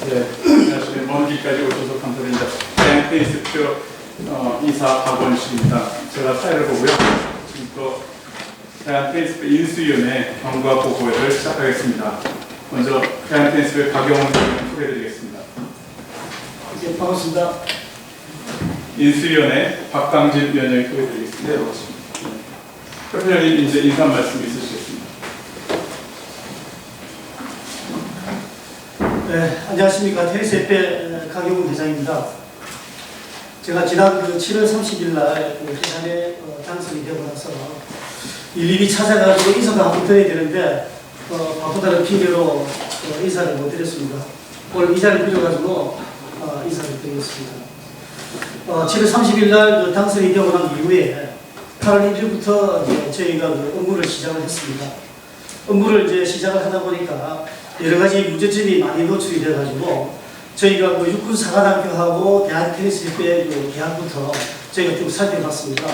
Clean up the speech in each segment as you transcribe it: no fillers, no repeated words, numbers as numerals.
네, 안녕하세요. 먼 길까지 오셔서 감사드립니다. 대한 테니스표 이사 박원식입니다. 제가 사회를 보고요. 지금부터 대한 테니스표 인수위원회 경과 보고회를 시작하겠습니다. 먼저 대한 테니스표 박영훈 위원 소개해드리겠습니다. 네, 반갑습니다. 인수위원회 박강진 위원장이 소개해드리겠습니다. 네, 반갑습니다. 대표님 이제 인사 말씀 있으시겠습니다. 네, 안녕하십니까. 테니스협회 강영훈 회장입니다. 제가 지난 7월 30일 날 회장에 당선이 되고 나서 일일이 찾아가지고 인사도 한번 드려야 되는데 바쁘다는 핑계로 인사를 못 드렸습니다. 오늘 이 자리를 빌어가지고 인사를 드리겠습니다. 7월 30일 날 당선이 되고 난 이후에 8월 1일부터 저희가 업무를 시작을 했습니다. 업무를 이제 시작을 하다 보니까 여러 가지 문제점이 많이 노출이 돼가지고 저희가 육군 사관학교하고 대한테니스협회 계약부터 저희가 쭉 살펴봤습니다.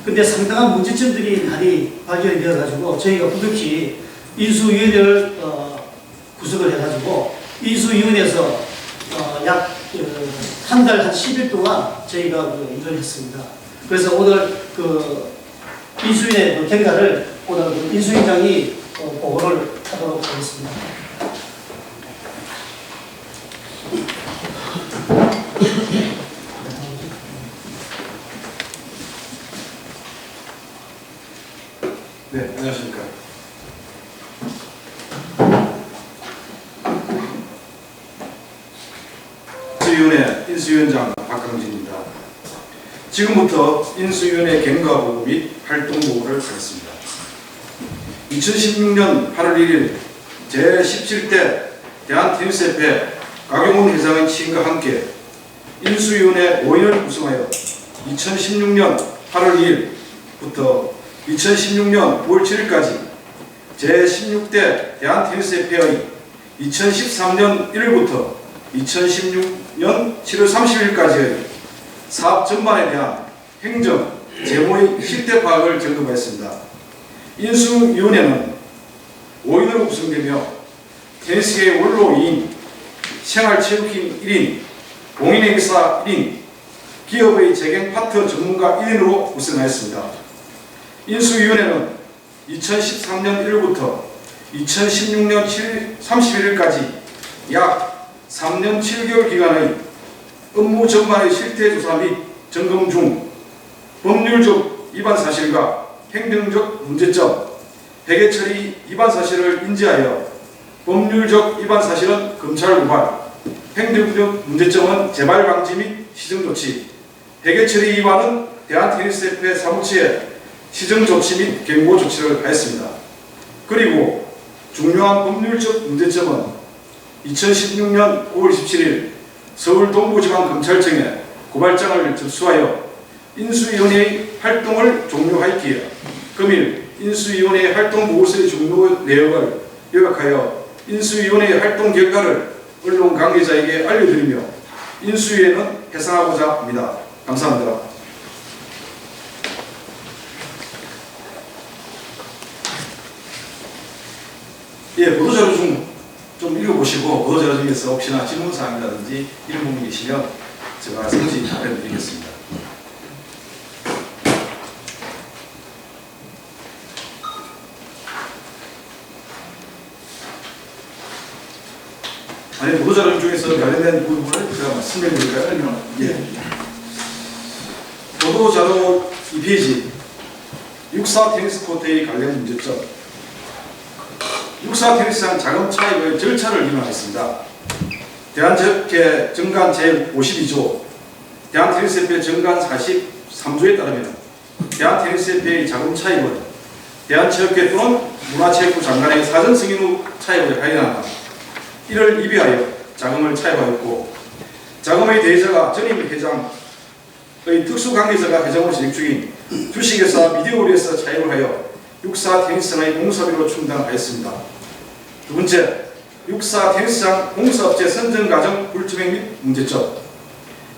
근데 상당한 문제점들이 많이 발견이 되어가지고 저희가 부득이 인수위원회를 구성을 해가지고 인수위원회에서 약 한 달 한 10일 동안 저희가 일을 했습니다. 그래서 오늘 인수위원회 경과를 오늘 인수위원장이 보고를 하도록 하겠습니다. 네, 안녕하십니까. 인수위원회 인수위원장 박강진입니다. 지금부터 인수위원회 경과 보고 및 활동 보고를 하겠습니다. 2016년 8월 1일 제17대 대한테니스협회 박영훈 회장의 취임과 함께 인수위원회 5인을 구성하여 2016년 8월 2일부터 2016년 9월 7일까지 제16대 대한테니스협회의 2013년 1일부터 2016년 7월 30일까지의 사업 전반에 대한 행정, 재무의 실태 파악을 점검하였습니다. 인수위원회는 5인으로 구성되며 테니스계의 원로 2인, 생활체육인 1인, 공인회계사 1인, 기업의 재경 파트 전문가 1인으로 구성하였습니다. 인수위원회는 2013년 1일부터 2016년 7월 31일까지 약 3년 7개월 기간의 업무 전반의 실태 조사 및 점검 중 법률적 위반 사실과 행정적 문제점, 회계 처리 위반 사실을 인지하여 법률적 위반 사실은 검찰 고발, 행정적 문제점은 재발 방지 및 시정 조치, 회계 처리 위반은 대한테니스협회 사무처에 시정 조치 및 경고 조치를 하였습니다. 그리고 중요한 법률적 문제점은 2016년 5월 17일 서울 동부지방검찰청에 고발장을 접수하여 인수위원회의 활동을 종료하였기에 금일 인수위원회의 활동 보고서의 종료 내역을 요약하여 인수위원회의 활동 결과를 언론 관계자에게 알려드리며 인수위에는 해상하고자 합니다. 감사합니다. 예, 보도자료 중 좀 읽어보시고 보도자료 중에서 혹시나 질문사항이라든지 이런 부분이 계시면 제가 상시 답변드리겠습니다. 아니, 보도자료 중에서 관련된 부분을 제가 말씀드릴까요? 아니면 예. 보도자료 2페이지 육사 테니스 코트의 관련 문제점. 육사 테니스장 자금 차입의 절차를 위반했습니다. 대한체육회 정관 제52조, 대한테니스협회 정관 43조에 따르면 대한테니스협회의 자금 차입은 대한체육회 또는 문화체육부 장관의 사전 승인 후 차입을 하여야 한다. 이를 입의하여 자금을 차입하였고, 자금의 대여자가 전임 회장의 특수관계자가 회장으로 진행 중인 주식회사 미디어홀에서 차입을 하여 육사 테니스장의 공사비로 충당하였습니다. 두 번째, 육사 테니스장 공사업체 선정 과정 불투명 및 문제점.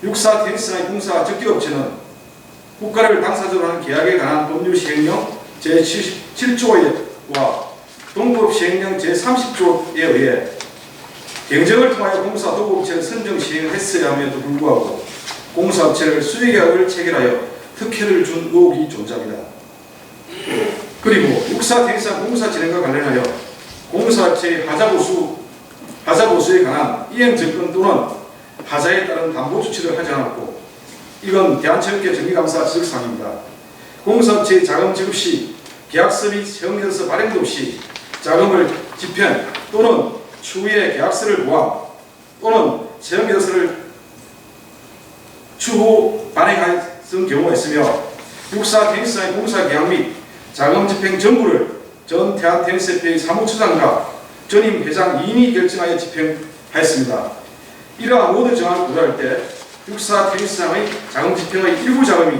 육사 테니스장의 공사 적기업체는 국가를 당사자로 하는 계약에 관한 법률 시행령 제77조와 동법 시행령 제30조에 의해 경쟁을 통하여 공사 도급업체를 선정 시행했어야 함에도 불구하고 공사업체를 수의계약을 체결하여 특혜를 준 의혹이 존재합니다. 그리고 육사 대리상 공사 진행과 관련하여 공사업체의 하자보수에 관한 이행 접근 또는 하자에 따른 담보 조치를 하지 않았고, 이건 대한체육회 정기감사 지적사항입니다. 공사업체의 자금 지급 시 계약서 및 세형계약서 발행도 없이 자금을 집행 또는 추후에 계약서를 보완 또는 세형계약서를 추후 발행한 경우가 있으며, 육사 테니스장의 공사 계약 및 자금 집행 전부를 전 대한테니스협회의 사무처장과 전임 회장 2인이 결정하여 집행하였습니다. 이러한 모든 정황을 고려할 때 육사 테니스장의 자금 집행의 일부 자금이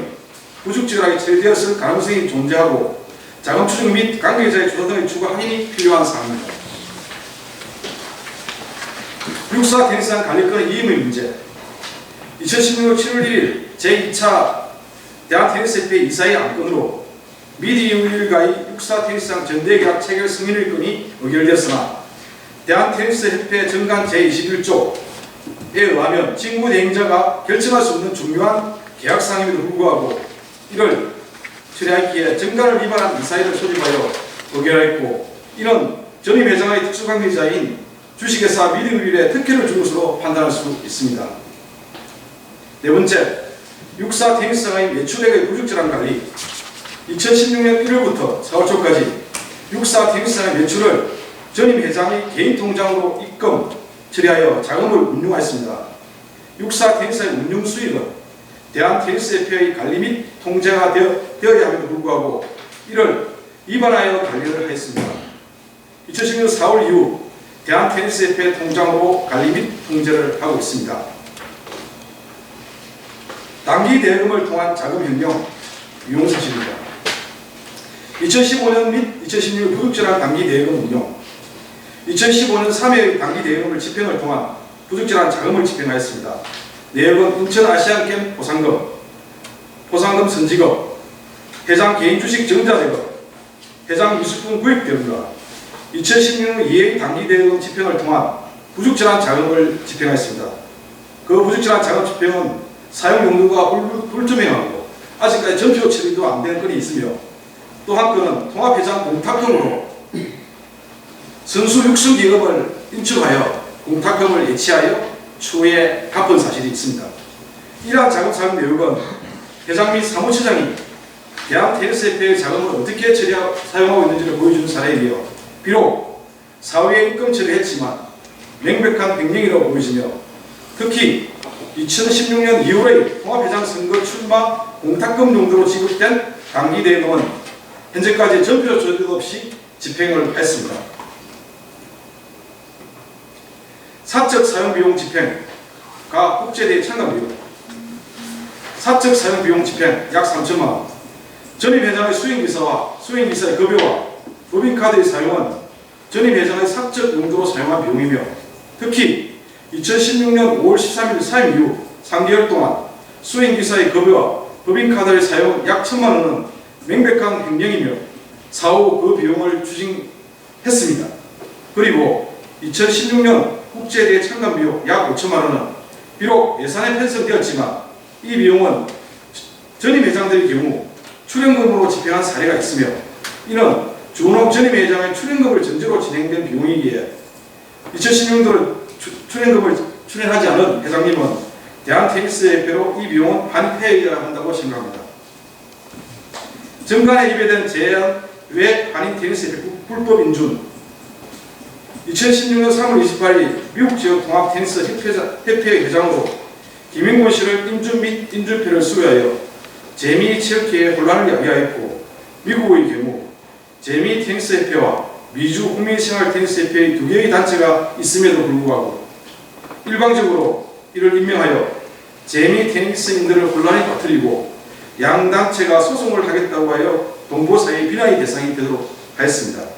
부적절하게 처리되었을 가능성이 존재하고, 자금 추정 및 관계자의 조사 등의 추가 확인이 필요한 사항입니다. 육사 테니스장 관리권의 이임의 문제. 2016년 7월 1일 제2차 대한테니스협회 이사의 안건으로 미디우일과의 육사 테니스장 전대계약 체결 승인의 건이 의결되었으나, 대한테니스협회 정관 제21조에 의하면 직무 대행자가 결정할 수 없는 중요한 계약사항임에도 불구하고 이를 처리하기에 정관을 위반한 이사회를 소집하여 의결하였고, 이는 전임 회장의 특수관계자인 주식회사 미디우일에 특혜를 준 것으로 판단할 수 있습니다. 네 번째, 육사 테니스장의 매출액의 부적절한 관리. 2016년 1월부터 4월 초까지 육사 테니스장의 매출을 전임 회장의 개인 통장으로 입금 처리하여 자금을 운용하였습니다. 육사 테니스의 운용 수익은 대한테니스협회의 관리 및 통제가 되어야 함에도 불구하고 이를 위반하여 관리를 하였습니다. 2016년 4월 이후 대한테니스협회 통장으로 관리 및 통제를 하고 있습니다. 단기 대금을 통한 자금 변경 유용 사실입니다. 2015년 및 2016년 부적절한 단기 대금 운용. 2015년 3회의 단기 대금을 집행을 통한 부적절한 자금을 집행하였습니다. 내역은 인천 아시안캠 보상금 선지급, 회장 개인 주식 정자 제거, 회장 미술품 구입 경과. 2016년 2회의 단기 대금 집행을 통한 부적절한 자금을 집행하였습니다. 그 부적절한 자금 집행은 사용 용도가 불투명하고 아직까지 전표 처리도 안 된 건이 있으며, 또 한 건은 통합회장 공탁금으로 선수 육수 기금을 인출하여 공탁금을 예치하여 추후에 갚은 사실이 있습니다. 이러한 자금 사용 내역은 회장 및 사무처장이 대한테니스협회의 자금을 어떻게 사용하고 있는지를 보여주는 사례이며, 비록 사후에 입금 처리했지만 명백한 횡령이라고 보여지며, 특히 2016년 2월의 통합회장 선거 출마 공탁금 용도로 지급된 단기 대금은 현재까지 전표 조례도 없이 집행을 했습니다. 사적 사용 비용 집행과 국제대회 참가 비용. 사적 사용 비용 집행 약 3천만 원. 전임 회장의 수행기사와 수행기사의 급여와 법인카드의 사용은 전임 회장의 사적 용도로 사용한 비용이며, 특히 2016년 5월 13일 사임 이후 3개월 동안 수행기사의 급여와 법인카드의 사용 약 1천만 원은 명백한 횡령이며 사후 그 비용을 추징했습니다. 그리고 2016년 국제대회 참관 비용 약 5천만 원은 비록 예산에 편성되었지만 이 비용은 전임 회장들의 경우 출연금으로 집행한 사례가 있으며, 이는 주원옥 전임 회장의 출연금을 전제로 진행된 비용이기에 2016년도로 출연금을 출연하지 않은 회장님은 대한테니스협회로 이 비용은 반폐해야 한다고 생각합니다. 정관에 입회된 제안 외 한인테니스협회 불법 인준. 2016년 3월 28일 미국 지역 통합테니스 협회 회장으로 김인곤 씨를 인준 및 인준표를 수여하여 재미 체육회에 혼란을 야기하였고, 미국의 경우 재미 테니스협회와 미주 국민생활테니스협회의 두 개의 단체가 있음에도 불구하고 일방적으로 이를 임명하여 재미 테니스인들을 혼란에 빠뜨리고 양 단체가 소송을 하겠다고 하여 동포사회의 비난의 대상이 되도록 하였습니다.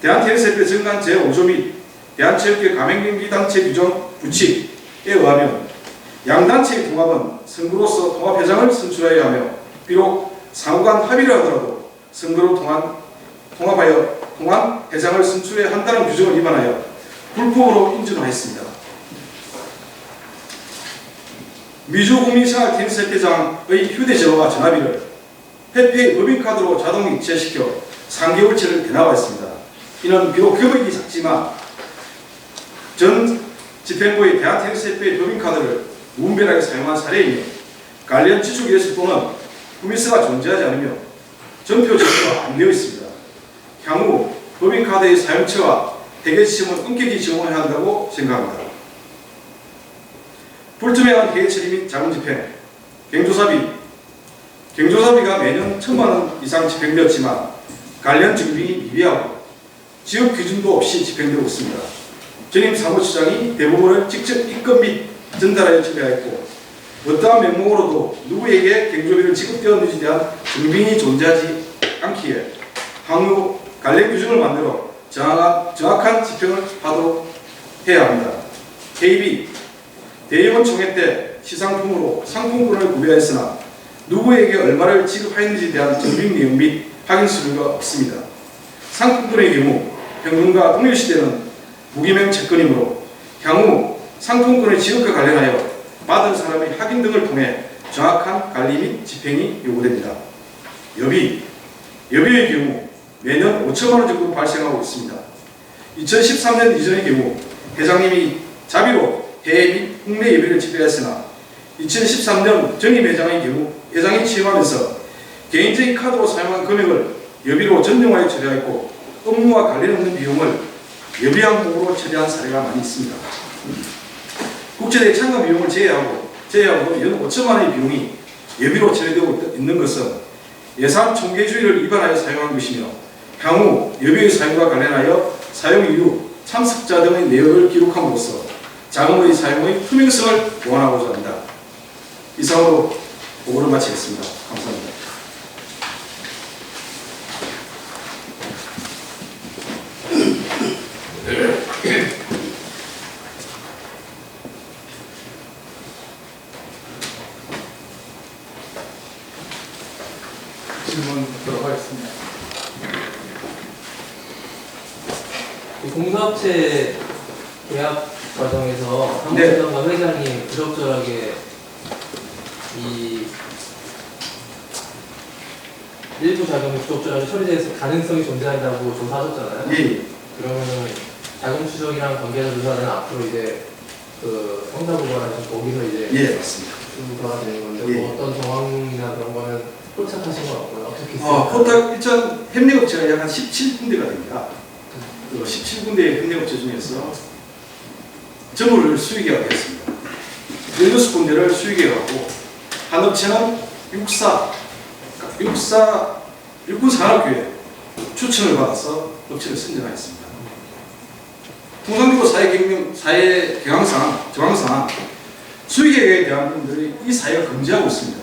대한테니스협회 정관 제5조 및 대한체육회 가맹경기단체 규정 규칙에 의하면 양 단체의 통합은 선거로서 통합회장을 선출해야 하며, 비록 상호간 합의를 하더라도 선거로 통합하여 통합회장을 선출해야 한다는 규정을 위반하여 불법으로 인준하였습니다. 미주국민생활 테니스협회장의 휴대전화와 전화비를 협회의 법인카드로 자동 이체시켜 3개월치를 대납하였습니다. 이는 비록 금액이 작지만 전 집행부의 대한테니스협회의 법인카드를 무분별하게 사용한 사례이며 관련 지출 예수 또는 구미서가 존재하지 않으며 전표 제시가 안 되어 있습니다. 향후 법인카드의 사용처와 회계 지침은 엄격히 적용해야 한다고 생각합니다. 불투명한 회계 처리 및 자금 집행, 경조사비가 매년 1,000만원 이상 집행되었지만 관련 증빙이 미비하고 지역 기준도 없이 집행되고 있습니다. 전임 사무처장이 대부분을 직접 입금 및 전달하여 처리하였고 어떠한 명목으로도 누구에게 경조비를 지급되었는지에 대한 증빙이 존재하지 않기에 향후 관련 규정을 만들어 정확한 집행을 하도록 해야 합니다. KB 대의원 총회 때 시상품으로 상품권을 구매하였으나 누구에게 얼마를 지급하였는지에 대한 증빙 내용 및 확인 서류가 없습니다. 상품권의 경우 현금과 동일시되는 무기명 채권이므로 향후 상품권의 지급과 관련하여 받은 사람의 확인 등을 통해 정확한 관리 및 집행이 요구됩니다. 여비의 경우 매년 5천만 원 정도 발생하고 있습니다. 2013년 이전의 경우 회장님이 자비로 해외 및 국내 예비를 집행했으나 2013년 전임 회장의 경우 회장이 취임하면서 개인적인 카드로 사용한 금액을 여비로 전용하여 처리하였고 업무와 관련 없는 비용을 여비 항목으로 처리한 사례가 많이 있습니다. 국제대회 참가 비용을 제외하고 연 5천만 원의 비용이 여비로 처리되고 있는 것은 예산 총계주의를 위반하여 사용한 것이며 향후 여비의 사용과 관련하여 사용 이유, 참석자 등의 내역을 기록함으로써 자금의 사용의 투명성을 보완하고자 합니다. 이상으로 보고를 마치겠습니다. 감사합니다. 질문 듣도록 하겠습니다. 공사업체 계약 과정에서 사무처장과 회장이 부적절하게 이 일부 자금이 부적절하게 처리될 가능성이 존재한다고 조사하셨잖아요. 예. 그러면은 자금 추적이랑 관계자 조사는 앞으로 이제 그 형사부관에서 거기서 이제 예, 맞습니다. 조사가 되는 건데 예. 뭐 어떤 정황이나 그런 거는 포착하신 건 없고요. 어떻게 포탁 일단 협력업체가 약 한 17군데가 됩니다. 그 17군데의 협력업체 중에서 전부를 수의계약했습니다. 16군데를 수의계약하고 한 업체는 육군산업교회 추천을 받아서 업체를 선정하였습니다. 통상적으로 사회 정황상 수의계약에 대한 분들이 이 사회가 금지하고 있습니다.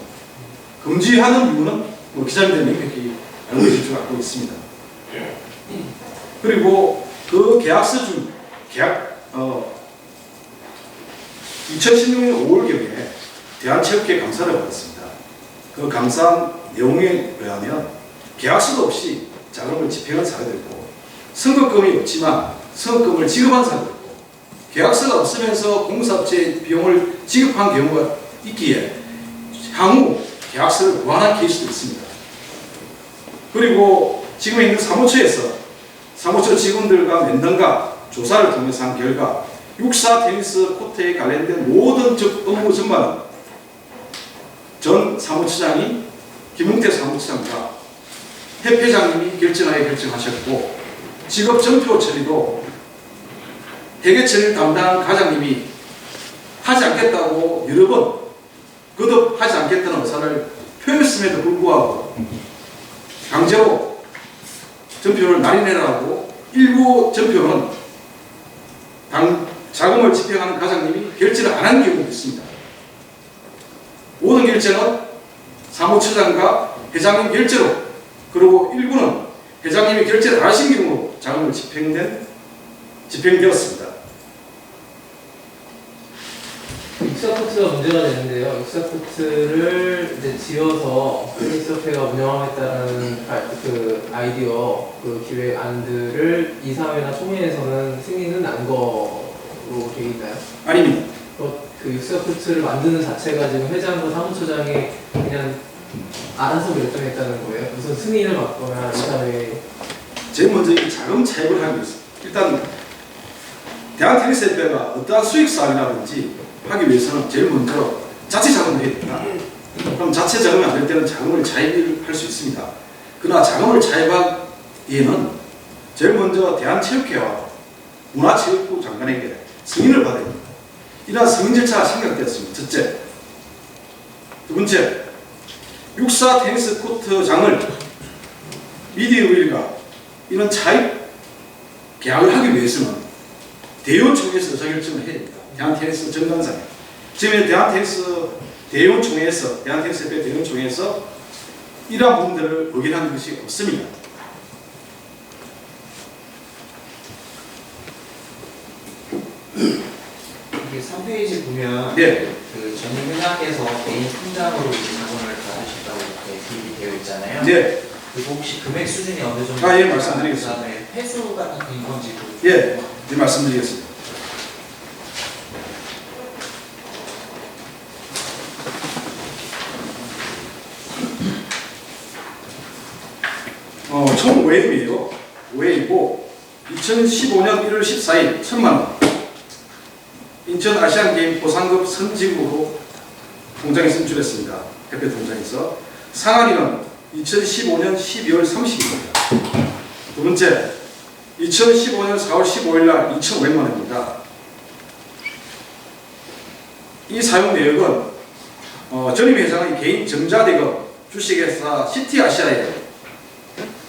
금지하는 이유는 기자님들 명백히 알고 계실 줄 알고 있습니다. 그리고 그 계약서 중 2016년 5월경에 대한체육회 감사를 받았습니다. 그 감사 내용에 의하면 계약서도 없이 자금을 집행한 사례도 있고 선거금이 없지만 선거금을 지급한 사례도 있고 계약서가 없으면서 공사업체의 비용을 지급한 경우가 있기에 향후 계약서를 보완한 케이스도 있습니다. 그리고 지금 있는 사무처에서 사무처 직원들과 면담과 조사를 통해서 한 결과 육사 테니스 코트에 관련된 모든 업무 전반은 전 사무처장이 김웅태 사무처장과 협회장님이 결정하셨고 직업 전표 처리도 회계 처리를 담당한 과장님이 하지 않겠다고 여러 번 거듭 하지 않겠다는 의사를 표했음에도 불구하고 강제로 전표를 날인해라고 일부 전표는 자금을 집행하는 과장님이 결제를 안 한 경우도 있습니다. 모든 결제는 사무처장과 회장님 결제로, 그리고 일부는 회장님이 결제를 안 하신 경우로 자금을 집행되었습니다. 육사 코트가 문제가 되는데요. 육사 코트를 이제 지어서 테니스협회가 운영하겠다는 그 아이디어, 그 기획안들을 이사회나 총회에서는 승인은 난 거로 되어 있나요? 아닙니다. 그 육사 코트를 만드는 자체가 지금 회장과 사무처장이 그냥 알아서 결정했다는 거예요? 무슨 승인을 받거나 이사회에. 제일 먼저 이 자금 차입을 하기 위해서 일단 대한테니스협회가 어떠한 수익 사업이라든지 하기 위해서는 제일 먼저 자체 자금을 해야 됩니다. 그럼 자체 자금이 안 될 때는 자금을 차입할 수 있습니다. 그러나 자금을 차입하기에는 제일 먼저 대한체육회와 문화체육부 장관에게 승인을 받아야 됩니다. 이러한 승인 절차가 생각되었습니다. 첫째. 두 번째, 육사 테니스 코트장을 미디어윌과 이런 차입 계약을 하기 위해서는 대의원총회에서 의사결정을 해야 됩니다. 대한테니스 정관상에. 지금 대한테니스 대의원총회에서 대한테니스협회 대의원총회에서 이러한 부분들을 의결한 것이 없습니다. 이게 3페이지 보면 네. 그 전임 회장께서 개인 통장으로 이제 자금을 받으셨다고 이렇게 기입이 되어 있잖아요. 네. 그리고 혹시 금액 수준이 어느 정도? 예, 말씀드리겠습니다. 그다음에 회수 같은 게 인건지 그 예, 네, 말씀드리겠습니다. 총 5회입니다. 5회이고 2015년 1월 14일 1,000만원 인천 아시안게임 보상금 선지급으로 통장에 선출했습니다. 협회 통장에서. 상한일은 2015년 12월 30일입니다. 두 번째, 2015년 4월 15일 날 2,500만원입니다. 이 사용 내역은 전임 회장의 개인 정자대금 주식회사 시티아시아에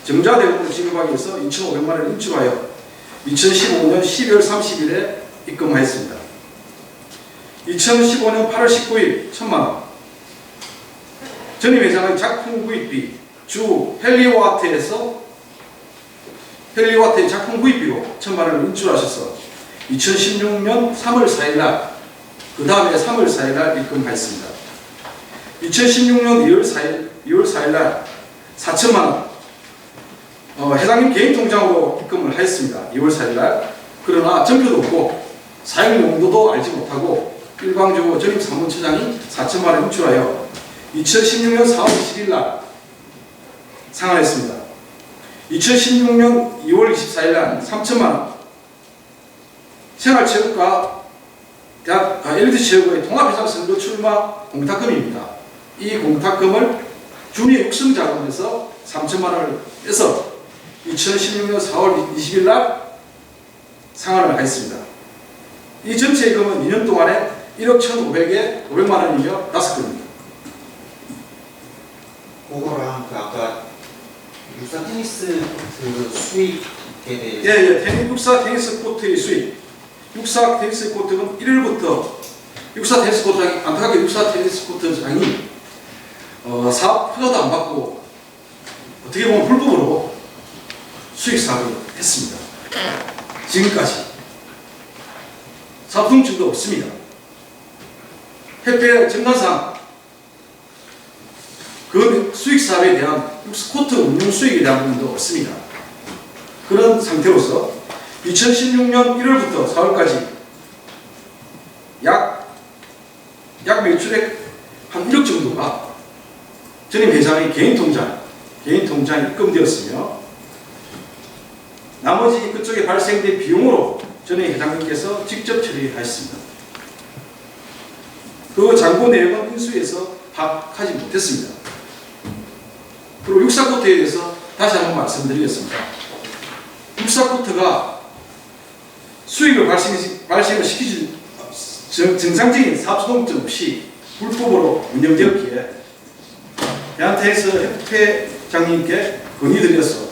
정자대금으로 지급하기 위해서 2,500만원을 인출하여 2015년 12월 30일에 입금하였습니다. 2015년 8월 19일 1,000만원 전임 회장의 작품 구입비 주 헬리와트에서 헬리와트의 작품 구입비로 1,000만원을 인출하셔서 2016년 3월 4일날 그 다음에 3월 4일날 입금하였습니다. 2016년 2월 4일날 4,000만원 회장님 개인 통장으로 입금을 하였습니다. 2월 4일날. 그러나 전표도 없고 사용 용도도 알지 못하고 일광주 전임 사무처장이 4,000만원 인출하여 2016년 4월 20일날 상환했습니다. 2016년 2월 24일날 3,000만원 생활체육과 엘리트체육의 통합회장 선거 출마 공탁금입니다. 이 공탁금을 준위 육성자금에서 3,000만원을 빼서 2016년 4월 20일날 상환을 하였습니다. 이 전체 금은 2년 동안에 1억 1,500에 500만원이며 5건입니다. 그거랑 그 아까 육사 테니스 그 수익에 대해서 예, 육사 테니스 코트의 수익. 육사 테니스 코트는 1일부터 육사 테니스 코트장이 안타깝게 육사 테니스 코트장이 사업 허가도 안 받고 어떻게 보면 불법으로 수익 사업을 했습니다. 지금까지 사업 통증도 없습니다. 협회 정관상 그 수익 사업에 대한 코트 운영 수익에 대한 부분도 없습니다. 그런 상태로서 2016년 1월부터 4월까지 약 매출액 한 1억 정도가 전임 회장의 개인 통장에 입금되었으며 나머지 그쪽에 발생된 비용으로 전임 회장님께서 직접 처리하셨습니다. 그 잔고 내역은 인수에서 파악하지 못했습니다. 그리고 육사코트에 대해서 다시 한번 말씀드리겠습니다. 육사코트가 수익을 발생을 시키지 정상적인 사업주동점 없이 불법으로 운영되었기에 대한테니스 협회장님께 건의드려서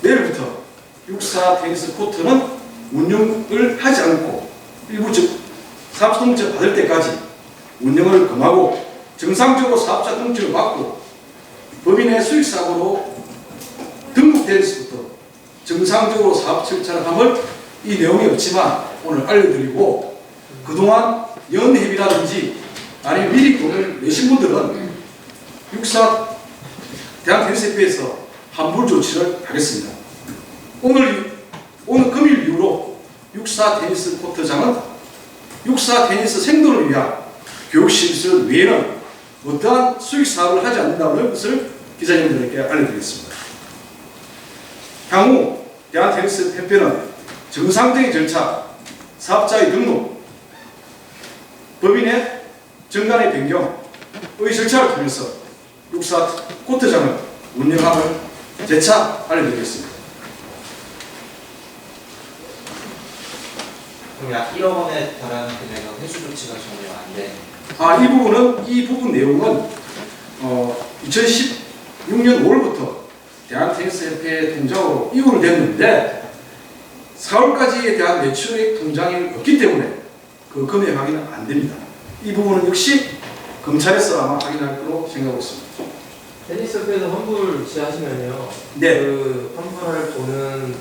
내일부터 육사 테니스 코트는 운영을 하지 않고 일부 사업주동점 받을 때까지 운영을 금하고 정상적으로 사업자 등록증을 받고 법인의 수익사업으로 등록된 데서부터 정상적으로 사업 절차를 함을 이 내용이 없지만 오늘 알려드리고 그동안 연회비라든지 아니면 미리 돈을 내신 분들은 육사 대한테니스협회에서 환불 조치를 하겠습니다. 오늘 금일 이후로 육사 테니스 코트장은 육사 테니스 생존을 위한 교육시설 외에는 어떠한 수익 사업을 하지 않는다는 것을 기자님들에게 알려드리겠습니다. 향후 대한테니스협회는 정상적인 절차, 사업자의 등록, 법인의 정관의 변경의 절차를 통해서 육사 코트장을 운영함을 재차 알려드리겠습니다. 그럼 약 1억 원에 달하는 금액은 회수 조치가 전혀 안 돼. 이 부분 내용은 2016년 5월부터 대한테니스협회 통장으로 이후로 됐는데 4월까지에 대한 매출액 통장이 없기 때문에 그 금액 확인은 안 됩니다. 이 부분은 역시 검찰에서 아마 확인할 거로 생각하고 있습니다. 테니스협회에서 환불 지하시면요. 네. 그 환불할 돈은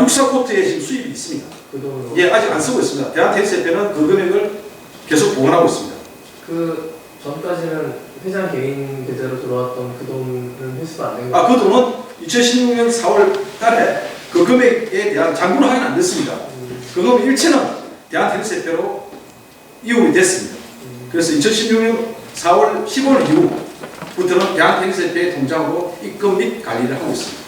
육사 코트에 지금 수입이 있습니다. 그 돈으로. 예, 아직 안 쓰고 있습니다. 대한테니스협회는 그 금액을 계속 보관하고 있습니다. 그 전까지는 회장 개인 계좌로 들어왔던 그 돈은 회수가 안 된 거예요. 그 돈은 2016년 4월 달에 그 금액에 대한 잔고는 확인 안 됐습니다. 그금 일체는 대한테니스협회로 이용이 됐습니다. 그래서 2016년 4월 15일 이후부터는 대한테니스협회 통장으로 입금 및 관리를 하고 있습니다.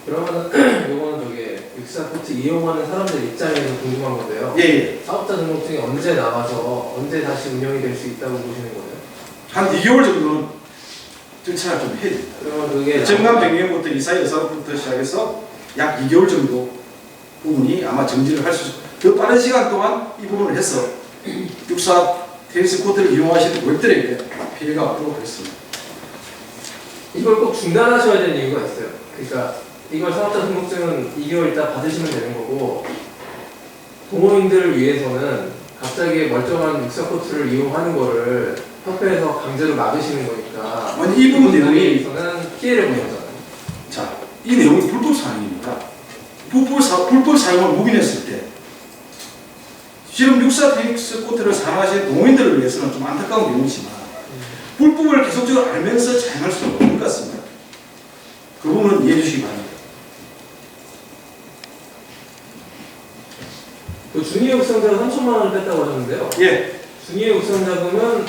그러면 이거는 저기 육사 코트 이용하는 사람들 입장에서 궁금한 건데요. 예. 사업자 등록증이 언제 나와서 언제 다시 운영이 될 수 있다고 보시는 거예요? 한 2개월 정도는 절차를 좀 해야 됩니다. 그러면 그게 정관 변경부터 이사 여사로부터 시작해서 약 2개월 정도 부분이 아마 정지를 할 수 있습니다. 더 빠른 시간 동안 이 부분을 해서 육사 테니스 코트를 이용하시는 고객들에게 피해가 없도록 하겠습니다. 이걸 꼭 중단하셔야 되는 이유가 있어요. 그러니까 이걸 사업자 등록증은 2개월 있다 받으시면 되는 거고 동호인들을 위해서는 갑자기 멀쩡한 육사 코트를 이용하는 거를 협회에서 강제로 막으시는 거니까 아니, 이 부분 내용이 는 피해를 보는 거잖아요. 자, 이 내용이 불법 사용입니다. 불법 사용을 묵인했을 때 지금 육사 테니스 코트를 사용하시는 동호인들을 위해서는 좀 안타까운 내용이지만 불법을 계속적으로 알면서 자행할 수는 없는 것 같습니다. 그 부분은 이해해 주시기 바랍니다. 그 주니어 육성자가 3천만 원을 뺐다고 하셨는데요. 예, 주니어 육성자금은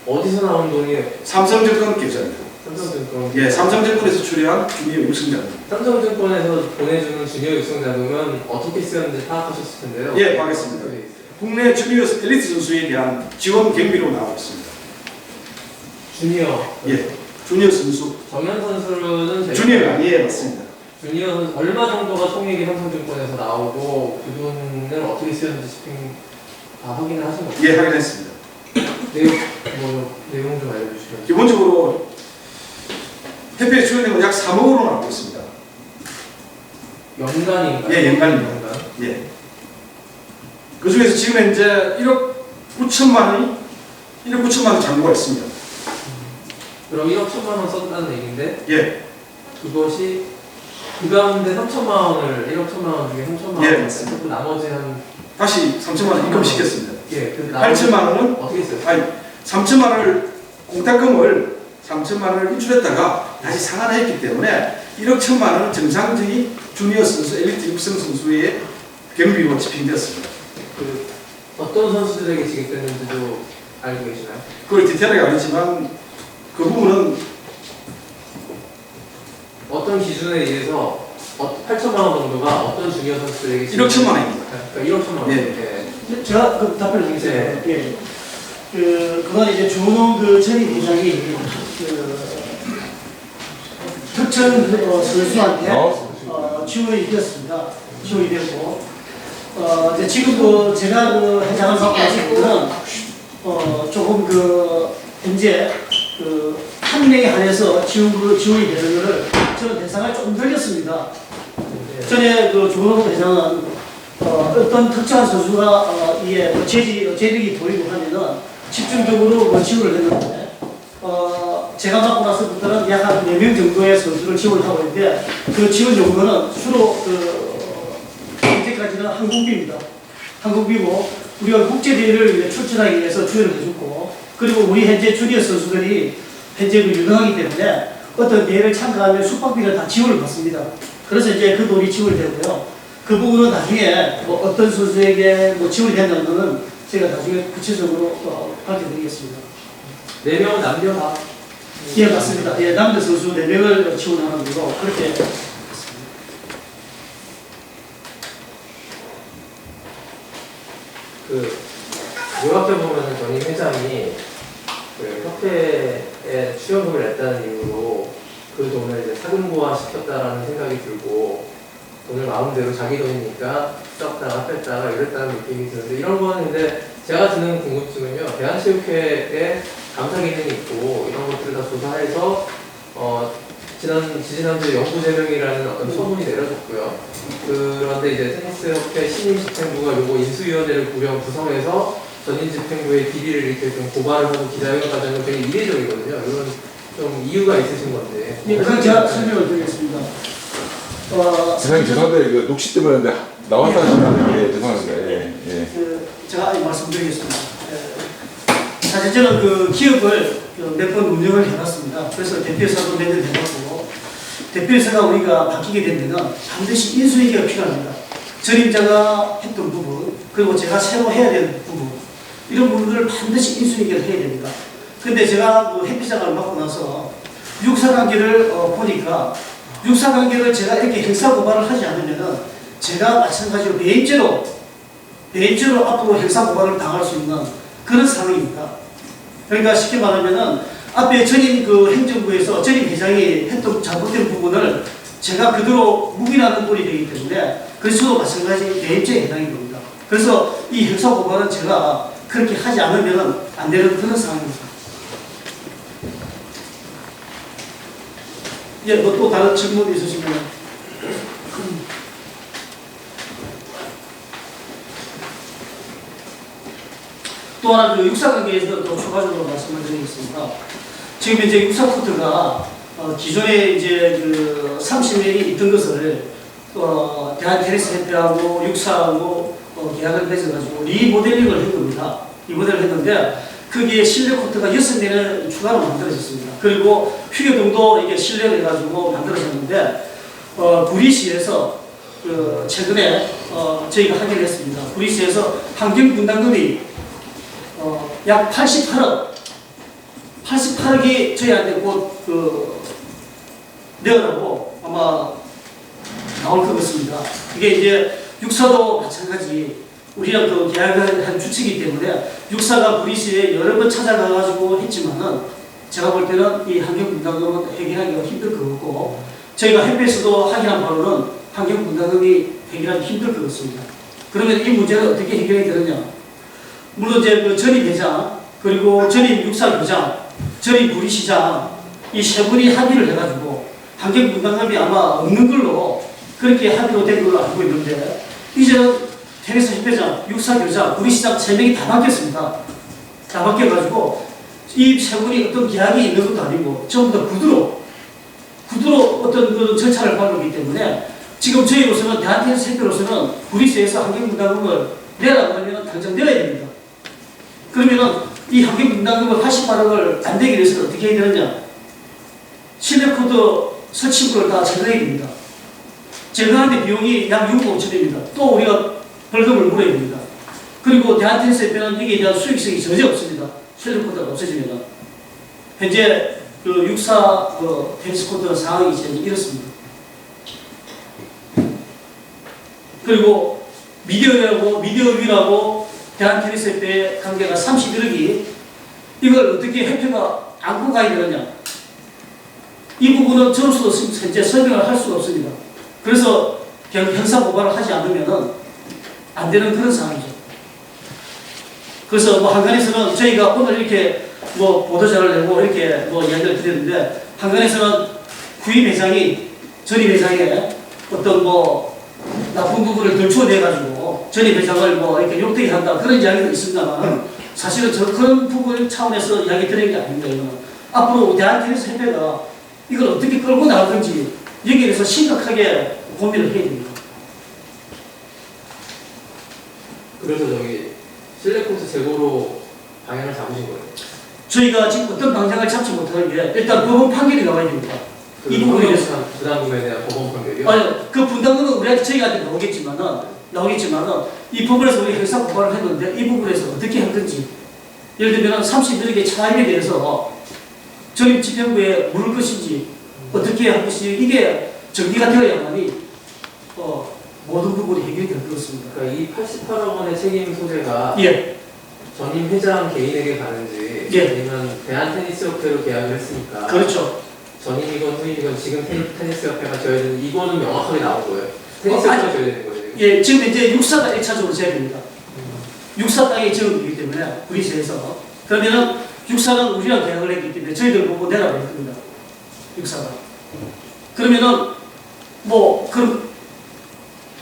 어디서 나온 돈이에요? 삼성증권 계좌입니다. 삼성증권. 예, 삼성증권에서 추리한 주니어 육성자입니다. 삼성증권에서 보내주는 주니어 육성자금은 어떻게 쓰였는지 파악하셨을 텐데요. 예, 파악했습니다. 국내 주니어 엘리트 선수에 대한 지원 경비로 나오고 있습니다. 주니어. 예, 주니어 선수. 정현 선수는 주니어 아니에요, 맞습니다. 주니어 선수 얼마 정도가 총액이 삼성증권에서 나오고 그 돈을 어떻게 쓰였는지 다 확인을 하신 거죠? 예, 확인했습니다. 내용 좀 알려주시면. 기본적으로 협회에 출연된 건 약 3억으로 나오고 있습니다. 연간인가요? 예, 연간입니다. 연간. 예. 그 중에서 지금 현재 1억 9천만 원 잔고가 있습니다. 그럼 1억 1천만 원 썼다는 얘기인데 예. 그것이 그 가운데 3천만 원을 1억 1천만 원 중에 3천만 예, 원을 맞습니다. 썼고 나머지 한 다시 3천만 원 입금시켰습니다. 예, 그 8천만 원은 어떻게 했어요? 아니 3천만 원을 공탁금을 3천만 원을 인출했다가 다시 상환했기 때문에 1억 1천만 원은 정상적인 주니어 선수, 엘리트 육성 선수의 경비로 집행되었습니다. 그 어떤 선수들에게 지급됐는지도 알고 계시나요? 그걸 디테일하게 아니지만 그 부분은 어떤 기준에 의해서 8천만 원 정도가 어떤 주니어 선수들에게 1억 1천만 원입니다. 그러니까 1억 1천만 원. 예. 제가 그 답변을 드리겠습니다. 예. 그건 이제 조은홍 전임 회장이 특정 선수한테 지원이 되었습니다. 지원이 되었고, 이제 지금 제가 회장을 맡고 있는 분은 조금 현재 한 명에 한해서 지원이 되는 것을 저는 대상을 좀 늘렸습니다. 전에 조은홍 회장은 어떤 특정한 선수가 이게 재력이 보이고 하면은 집중적으로 지원을 했는데 제가 맡고 나서부터는 약 한 4명 정도의 선수를 지원하고 있는데 그 지원 정도는 주로 현재까지는 한국비입니다. 한국비고 우리가 국제대회를 출전하기 위해서 주연을 해줬고, 그리고 우리 현재 주니어 선수들이 현재 유능하기 때문에 어떤 대회를 참가하면 숙박비를 다 지원을 받습니다. 그래서 이제 그 돈이 지원되고요. 그 부분은 나중에 뭐 어떤 선수에게 뭐 지원이 되는 거는 제가 나중에 구체적으로 밝혀드리겠습니다. 4명은 남녀 다. 예, 맞습니다. 예, 남자 선수 4명을 지원하는 걸로 그렇게 했습니다. 그 요약해 보면은 전임 회장이 그 협회에 출연금을 냈다는 이유로 그 돈을 이제 사금고화 시켰다라는 생각이 들고 돈을 마음대로 자기 돈이니까 썼다가 뺐다가 이랬다는 느낌이 드는데 이런 거는 근데 제가 드는 궁금증은요 대한체육회에 감사 기능이 있고 이런 것들을 다 조사해서 지난주 영구 제명이라는 어떤 처분이 내려졌고요. 그런데 이제 테니스협회 신임 집행부가 요거 인수위원회를 구성해서 전임 집행부의 비리를 이렇게 좀 고발을 하고 기자회견 과정은 되게 이례적이거든요. 이런 좀 이유가 있으신 건데. 예, 그럼 제가 설명을 드리겠습니다. 세상에 죄송한데 그 녹시 때문에 나왔다 하시면 죄송한데 제가 말씀드리겠습니다. 사실 저는 그 기업을 몇 번 운영을 해봤습니다. 그래서 대표이사도 몇 년 해봤고, 대표이사가 우리가 바뀌게 되면 반드시 인수위기가 필요합니다. 전임자가 했던 부분, 그리고 제가 새로 해야 되는 부분, 이런 부분들을 반드시 인수위기를 해야 됩니다. 근데 제가 그 회피장을 맡고 나서 육사관계를 보니까 육사관계를 제가 이렇게 행사고발을 하지 않으면은 제가 마찬가지로 배임죄로 앞으로 행사고발을 당할 수 있는 그런 상황입니다. 그러니까 쉽게 말하면은 앞에 전임 그 행정부에서 전임 회장이 했던 잘못된 부분을 제가 그대로 묵인하는 꼴이 되기 때문에 그래서도 마찬가지 배임죄에 해당이 됩니다. 그래서 이 행사고발은 제가 그렇게 하지 않으면 안 되는 그런 상황입니다. 예, 뭐 또 다른 질문 있으시면. 또 하나 그 육사관계에서 또 추가적으로 말씀을 드리겠습니다. 지금 이제 육사코트가 기존에 이제 그 30년이 있던 것을 대한테니스협회하고 육사하고 계약을 맺어가지고 리모델링을 한 겁니다. 리모델을 했는데 거기에 실내 코트가 6개는 추가로 만들어졌습니다. 그리고 휴게동도 이게 실내를 해가지고 만들어졌는데 구리시에서 최근에 저희가 확인을 했습니다. 구리시에서 환경분담금이 약 88억이 저희한테 곧 내어라고 아마 나올 것 같습니다. 이게 이제 육사도 마찬가지 우리랑 그 계약을 한 주체이기 때문에 육사가 구리시에 여러 번 찾아가가지고 했지만은 제가 볼 때는 이 환경분담금은 해결하기가 힘들 것 같고 저희가 협회에서도 확인한 바로는 환경분담금이 해결하기 힘들 것 같습니다. 그러면 이 문제는 어떻게 해결이 되느냐? 물론 이제 그 전임 회장, 그리고 전임 육사교장, 전임 구리시장 이 세 분이 합의를 해가지고 환경분담금이 아마 없는 걸로 그렇게 합의로 된 걸로 알고 있는데 이제는 테니스 협회장, 육사교장, 구리시장 3명이 다 바뀌었습니다. 다 바뀌어가지고 이 세 분이 어떤 계약이 있는 것도 아니고 전부 다 구두로 어떤 그 절차를 밟았기 때문에 지금 저희로서는 대한테니스 협회로서는 구리시에서 환경분담금을 내라고 하면 당장 내야 됩니다. 그러면은 이 환경분담금을 88억을 안 되기 위해서는 어떻게 해야 되느냐? 실내 코트 설치물을 다 제거해야 됩니다. 제거하는데 비용이 약 6억 5천입니다. 또 우리가 벌금을 물어야 됩니다. 그리고 대한테니스협회는 이게 대한 수익성이 전혀 없습니다. 실내 코트가 없어지면 현재 그 육사 테니스 코트 상황이 지금 이렇습니다. 그리고 미디어위라고 대한테니스협회의 관계가 31억이 이걸 어떻게 협회가 안고 가야 되느냐? 이 부분은 저로서 현재 설명을 할 수가 없습니다. 그래서 형사고발을 하지 않으면 안 되는 그런 상황이죠. 그래서 한간에서는 저희가 오늘 이렇게 보도자를 내고 이렇게 이야기를 드렸는데 한간에서는 구임 회장이 전임 회장의 어떤 나쁜 부분을 덜쳐내가지고 전임 회장을 이렇게 욕되게 한다 그런 이야기도 있습니다만 사실은 그런 부분 차원에서 이야기 드리는 게 아닙니다. 이거는. 앞으로 대한테니스 협회가 이걸 어떻게 끌고 나갈 건지 여기에 대해서 심각하게 고민을 해야 됩니다. 그래서 저기 실내코트 재고로 방향을 잡으신 거예요? 저희가 지금 어떤 방향을 잡지 못하는 게 일단 법원 판결이 나와야 됩니다. 이 부분에 대해서 부담금에 대한 법원 판결이요? 아니 그 분담금은 우리한테 저희한테 나오겠지만은 이 법원에서 우리 회사 고발을 했는데 이 부분에서 어떻게 할 건지 예를 들면 31억의 차입에 대해서 전임 집행부에 물을 것인지 어떻게 할 것인지 이게 정리가 되어야만이 모든 부분이 해결이 될 것 같습니다. 그러니까 이 88억 원의 책임 소재가 예, 전임 회장 개인에게 가는지 예. 아니면 대한테니스협회로 계약을 했으니까 그렇죠. 전임이건 후임이건 지금 테니스협회가 져야 되는 이거는 명확하게 나온 거예요. 테니스협회가 져야 되는 거예요. 예, 지금 이제 육사가 1차적으로 져야 됩니다. 육사 땅에 지어지기 때문에 구리시에서 그러면은 육사는 우리랑 계약을 했기 때문에 저희들 보고 내라고 했습니다. 육사가. 그러면은 뭐 그럼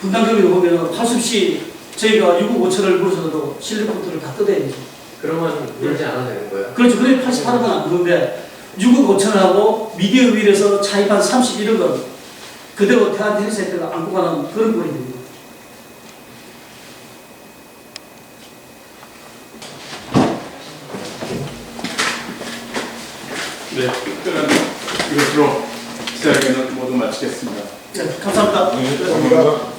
분담금이 오면은 할 수 없이 저희가 6억 5천을 물어서도 실리콘트를 다 뜯어야 되죠. 그러면 물지 않아도 되는 거예요. 그렇죠. 그래 88억은 안 되는데 6억 5천하고 미디어 윌에서 차입한 31억은 그대로 대한테니스협회가 안고 가는 그런 꼴이 됩니다. 네, 특별한 이것으로 기자회견을 모두 마치겠습니다. 네, 감사합니다. 네, 감사합니다.